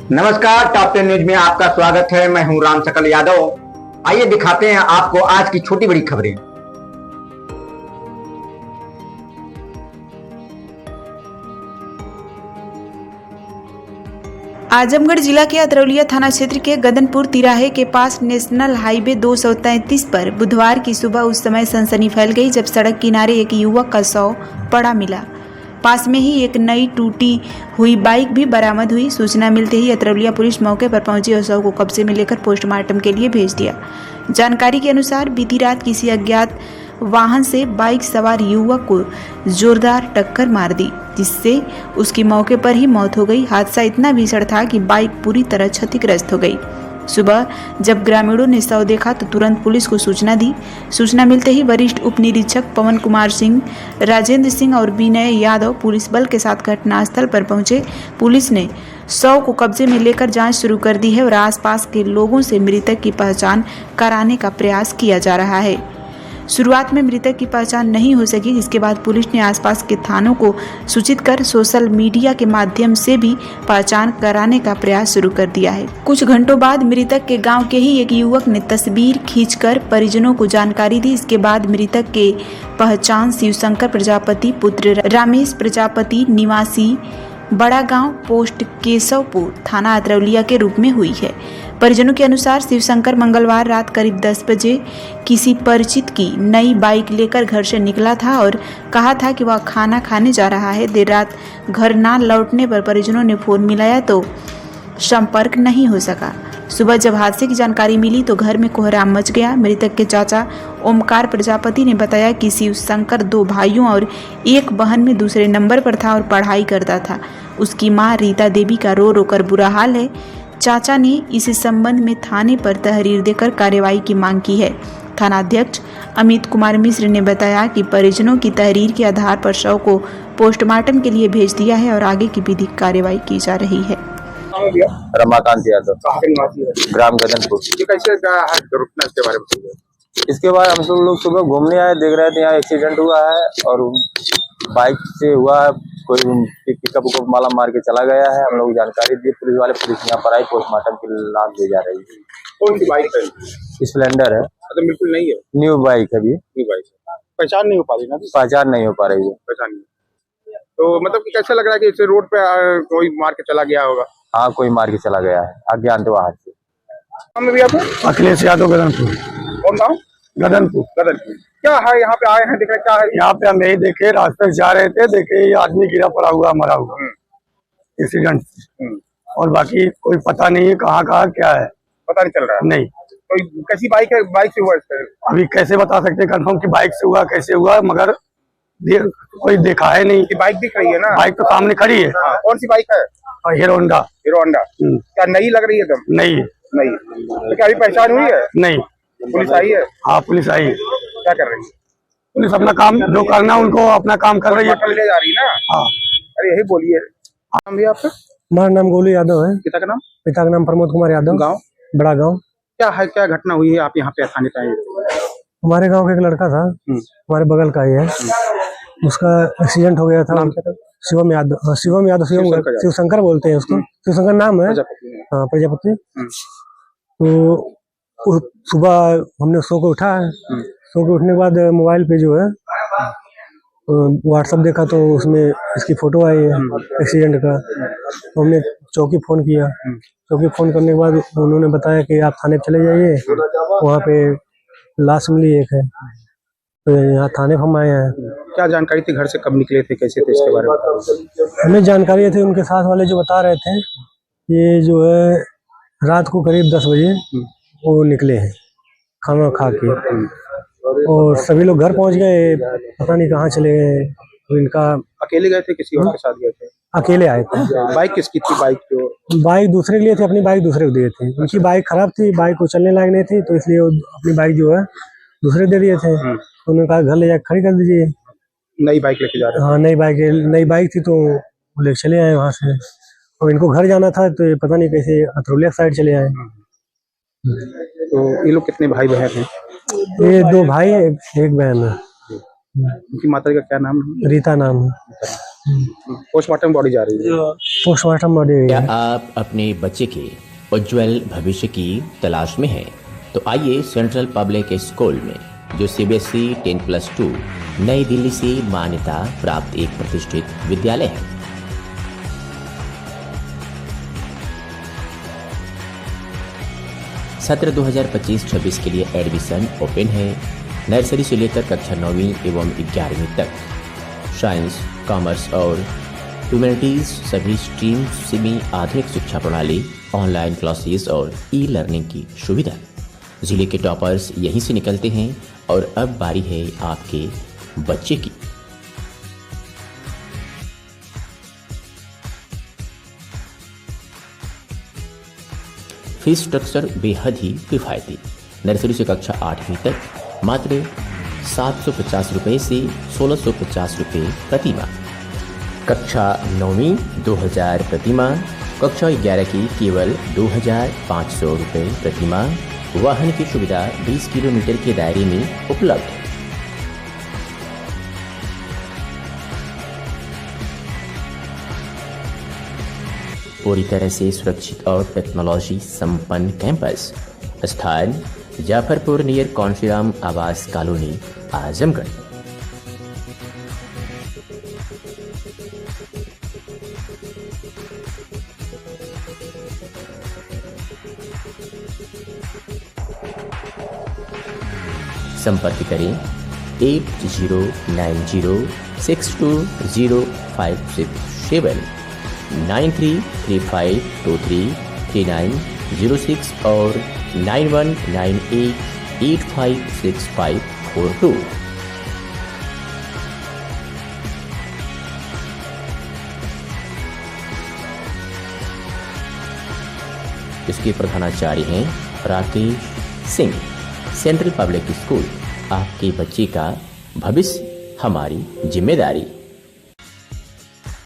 नमस्कार, top 10 news में आपका स्वागत है। मैं हूं राम सकल यादव। आइए दिखाते हैं आपको आज की छोटी बड़ी खबरें। आजमगढ़ जिला के अतरौलिया थाना क्षेत्र के गदनपुर तिराहे के पास नेशनल हाईवे 233 पर बुधवार की सुबह उस समय सनसनी फैल गई जब सड़क किनारे एक युवक का शव पड़ा मिला। पास में ही एक नई टूटी हुई बाइक भी बरामद हुई। सूचना मिलते ही अतरौलिया पुलिस मौके पर पहुंची और शव को कब्जे में लेकर पोस्टमार्टम के लिए भेज दिया। जानकारी के अनुसार बीती रात किसी अज्ञात वाहन से बाइक सवार युवक को जोरदार टक्कर मार दी, जिससे उसकी मौके पर ही मौत हो गई। हादसा इतना भीषण था कि बाइक पूरी तरह क्षतिग्रस्त हो गई। सुबह जब ग्रामीणों ने शव देखा तो तुरंत पुलिस को सूचना दी। सूचना मिलते ही वरिष्ठ उप निरीक्षक पवन कुमार सिंह, राजेंद्र सिंह और विनय यादव पुलिस बल के साथ घटनास्थल पर पहुंचे। पुलिस ने शव को कब्जे में लेकर जांच शुरू कर दी है और आसपास के लोगों से मृतक की पहचान कराने का प्रयास किया जा रहा है। शुरुआत में मृतक की पहचान नहीं हो सकी, जिसके बाद पुलिस ने आसपास के थानों को सूचित कर सोशल मीडिया के माध्यम से भी पहचान कराने का प्रयास शुरू कर दिया है। कुछ घंटों बाद मृतक के गांव के ही एक युवक ने तस्वीर खींचकर परिजनों को जानकारी दी। इसके बाद मृतक के पहचान शिवशंकर प्रजापति पुत्र रामेश प्रजापति निवासी बड़ा गांव पोस्ट केशवपुर थाना अतरौलिया के रूप में हुई है। परिजनों के अनुसार शिवशंकर मंगलवार रात करीब 10 बजे किसी परिचित की नई बाइक लेकर घर से निकला था और कहा था कि वह खाना खाने जा रहा है। देर रात घर ना लौटने पर परिजनों ने फोन मिलाया तो संपर्क नहीं हो सका। सुबह जब हादसे की जानकारी मिली तो घर में कोहराम मच गया। मृतक के चाचा ओमकार प्रजापति ने बताया कि शिवशंकर 2 भाइयों और एक बहन में दूसरे नंबर पर था और पढ़ाई करता था। उसकी मां रीता देवी का रो रो कर बुरा हाल है। चाचा ने इस संबंध में थाने पर तहरीर देकर कार्रवाई की मांग की है। थानाध्यक्ष अमित कुमार मिश्र ने बताया कि परिजनों की तहरीर के आधार पर शव को पोस्टमार्टम के लिए भेज दिया है और आगे की विधिक कार्रवाई की जा रही है। रमाकांत यादव, ग्राम गदनपुर। कैसे दुर्घटना इसके बारे में बताइए। इसके बाद हम सब लोग सुबह घूमने आए, देख रहे थे यहाँ एक्सीडेंट हुआ है और बाइक से हुआ है। कोई पिकअप को माला मार के चला गया है। हम लोग जानकारी दिए, पुलिस वाले पुलिस यहाँ पर आई, पोस्टमार्टम के लिए लाश ले जा रही है। कौन सी बाइक है? स्प्लेंडर है। तो बिल्कुल नहीं है, न्यू बाइक है। न्यू बाइक है। पहचान नहीं हो पा रही ना? पहचान नहीं हो पा रही है। पहचान नहीं। तो मतलब कि कैसे लग रहा है कि इसे रोड पे कोई मार के चला गया होगा? हाँ, कोई मार के चला गया है अज्ञात से। हम भी आपको अखिलेश यादव गदनपुर। कौन गाँव? गदनपुर। गदनपुर। क्या है यहाँ पे आए हैं, देख रहे क्या है यहाँ पे हम यही देखे, रास्ते से जा रहे थे, देखे ये आदमी गिरा पड़ा हुआ मरा हुआ एक्सीडेंट। और बाकी कोई पता नहीं है कहाँ क्या है, पता नहीं चल रहा है। नहीं। कोई कैसी बाइक है? बाइक से हुआ इसका? अभी कैसे बता सकते कंफर्म कि बाइक से हुआ कैसे हुआ, मगर कोई देखा है नहीं। बाइक दिख रही है ना? बाइक तो सामने खड़ी है। कौन सी बाइक है? Hero Honda. Hero Honda. क्या नई लग रही है एकदम? नहीं। तो क्या अभी पहचान हुई है? नहीं। पुलिस आई है? हाँ, पुलिस आई है। क्या कर रही है पुलिस? अपना काम जो करना उनको अपना काम कर रही है। ले जा रही है ना? हाँ। अरे यही बोलिए। नाम भी आपका? हमारा नाम गोलू यादव है। पिता का नाम? पिता का नाम प्रमोद कुमार यादव। गाँव? बड़ा गाँव। क्या है, क्या घटना हुई है? आप यहाँ पे थाने पे आए? हमारे गांव का एक लड़का था, हमारे बगल का ही है, उसका एक्सीडेंट हो गया था। शिवम यादव, शिवशंकर बोलते हैं उसको, शिवशंकर नाम है। हाँ, प्रजापति। तो सुबह हमने सो को उठा है। सो के उठने के बाद मोबाइल पे जो है व्हाट्सएप देखा तो उसमें इसकी फोटो आई है एक्सीडेंट का। तो हमने चौकी फोन किया। चौकी फोन करने के बाद उन्होंने बताया कि आप थाने चले जाइए, वहाँ पे लाश मिली एक है। तो यहाँ थाने हम आए हैं। क्या जानकारी थी? घर से कब निकले थे, कैसे थे, इसके बारे में? हमें जानकारी थी, उनके साथ वाले जो बता रहे थे, ये जो है रात को करीब 10 बजे वो निकले हैं खाना खा के, और सभी लोग घर पहुंच गए, पता नहीं कहाँ चले गए। तो इनका अकेले गए थे, किसी और के साथ गए थे? अकेले आए थे। बाइक किसकी थी? बाइक दूसरे के लिए थी, अपनी बाइक दूसरे को दिए थे। उनकी बाइक खराब थी, बाइक को चलने लायक नहीं थी, तो इसलिए अपनी बाइक जो है दूसरे दे दिए थे। तो उन्होंने कहा घर ले जाकर खड़ी कर दीजिए। नई बाइक लेके जा रहे? हाँ, नई बाइक थी, तो वो लेके चले आए वहाँ से। और इनको घर जाना था, तो पता नहीं कैसे अतरौलिया साइड चले आए। तो ये लोग कितने भाई बहन हैं? ये 2 भाई एक बहन है। उनकी माता का क्या नाम है? रीता नाम है। पोस्टमार्टम बॉडी जा रही है। पोस्टमार्टम बॉडी क्या आप अपने बच्चे के उज्जवल भविष्य की तलाश में हैं? तो आइए सेंट्रल पब्लिक स्कूल में, जो CBSE 10+2 नई दिल्ली से मान्यता प्राप्त एक प्रतिष्ठित विद्यालय है। सत्र 2025-26 के लिए एडमिशन ओपन है। नर्सरी से लेकर कक्षा 9वीं एवं 11वीं तक साइंस, कॉमर्स और ह्यूमैनिटीज सभी स्ट्रीम्स में आधुनिक शिक्षा प्रणाली, ऑनलाइन क्लासेस और ई-लर्निंग की सुविधा। जिले के टॉपर्स यहीं से निकलते हैं और अब बारी है आपके बच्चे की। फीस स्ट्रक्चर बेहद ही किफायती। नर्सरी से कक्षा 8वीं तक मात्र 750 रुपये से 1650 रुपये प्रति माह। कक्षा 9वीं 2000 प्रति माह। कक्षा 11 की केवल 2500 रुपये प्रति माह। वाहन की सुविधा 20 किलोमीटर के दायरे में उपलब्ध है। पूरी तरह से सुरक्षित और टेक्नोलॉजी संपन्न कैंपस। स्थान जाफरपुर नियर कौनसीराम आवास कॉलोनी, आजमगढ़। संपर्क करें 8090620567 9335233906 और 9198856542। इसके प्रधानाचार्य हैं Rakesh Singh. Central public school, आपके बच्चे का भविष्य हमारी जिम्मेदारी।